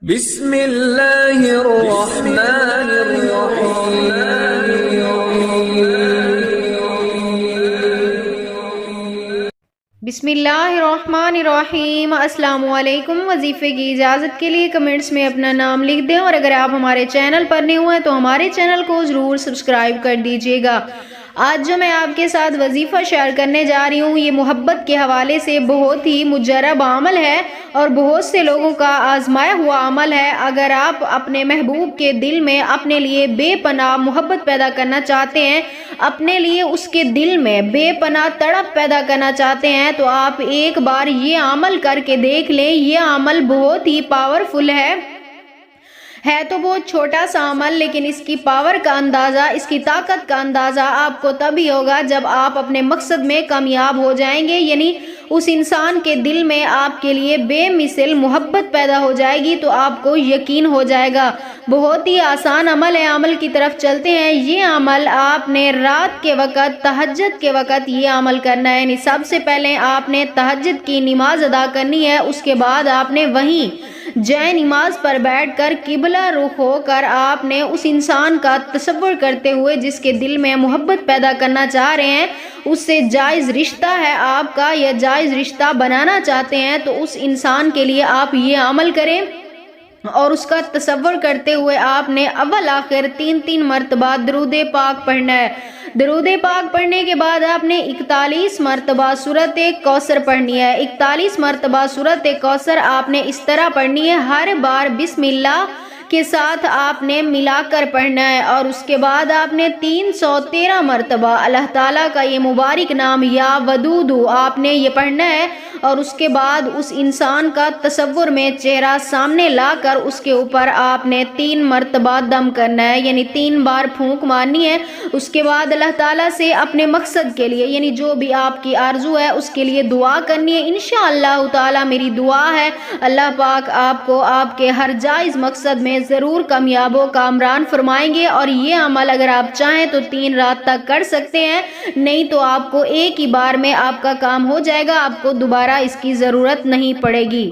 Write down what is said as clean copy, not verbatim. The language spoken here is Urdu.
بسم اللہ الرحمن الرحیم۔ بسم اللہ الرحمن الرحیم۔ السلام علیکم۔ وظیفے کی اجازت کے لیے کمنٹس میں اپنا نام لکھ دیں، اور اگر آپ ہمارے چینل پر نئے ہوئے ہیں تو ہمارے چینل کو ضرور سبسکرائب کر دیجیے گا۔ آج جو میں آپ کے ساتھ وظیفہ شیئر کرنے جا رہی ہوں، یہ محبت کے حوالے سے بہت ہی مجرب عمل ہے اور بہت سے لوگوں کا آزمایا ہوا عمل ہے۔ اگر آپ اپنے محبوب کے دل میں اپنے لیے بے پناہ محبت پیدا کرنا چاہتے ہیں، اپنے لیے اس کے دل میں بے پناہ تڑپ پیدا کرنا چاہتے ہیں، تو آپ ایک بار یہ عمل کر کے دیکھ لیں۔ یہ عمل بہت ہی پاورفل ہے تو بہت چھوٹا سا عمل، لیکن اس کی پاور کا اندازہ، اس کی طاقت کا اندازہ آپ کو تبھی ہوگا جب آپ اپنے مقصد میں کامیاب ہو جائیں گے، یعنی اس انسان کے دل میں آپ کے لیے بے مثل محبت پیدا ہو جائے گی تو آپ کو یقین ہو جائے گا۔ بہت ہی آسان عمل ہے، عمل کی طرف چلتے ہیں۔ یہ عمل آپ نے رات کے وقت، تہجد کے وقت یہ عمل کرنا ہے، یعنی سب سے پہلے آپ نے تہجد کی نماز ادا کرنی ہے، اس کے بعد آپ نے وہیں جائے نماز پر بیٹھ کر قبلہ رخ ہو کر آپ نے اس انسان کا تصور کرتے ہوئے جس کے دل میں محبت پیدا کرنا چاہ رہے ہیں، اس سے جائز رشتہ ہے آپ کا یا جائز رشتہ بنانا چاہتے ہیں، تو اس انسان کے لیے آپ یہ عمل کریں اور اس کا تصور کرتے ہوئے آپ نے اول آخر 3 مرتبہ درود پاک پڑھنا ہے۔ درود پاک پڑھنے کے بعد آپ نے 41 مرتبہ سورۃ کوثر پڑھنی ہے۔ 41 مرتبہ سورۃ کوثر آپ نے اس طرح پڑھنی ہے، ہر بار بسم اللہ کے ساتھ آپ نے ملا کر پڑھنا ہے، اور اس کے بعد آپ نے 313 مرتبہ اللہ تعالیٰ کا یہ مبارک نام یا ودود آپ نے یہ پڑھنا ہے، اور اس کے بعد اس انسان کا تصور میں چہرہ سامنے لا کر اس کے اوپر آپ نے 3 مرتبہ دم کرنا ہے، یعنی 3 بار پھونک مارنی ہے۔ اس کے بعد اللہ تعالیٰ سے اپنے مقصد کے لیے، یعنی جو بھی آپ کی آرزو ہے اس کے لیے دعا کرنی ہے۔ انشاءاللہ تعالیٰ میری دعا ہے اللہ پاک آپ کو آپ کے ہر جائز مقصد میں ضرور کامیاب و کامران فرمائیں گے، اور یہ عمل اگر آپ چاہیں تو 3 رات تک کر سکتے ہیں، نہیں تو آپ کو ایک ہی بار میں آپ کا کام ہو جائے گا، آپ کو دوبارہ اس کی ضرورت نہیں پڑے گی۔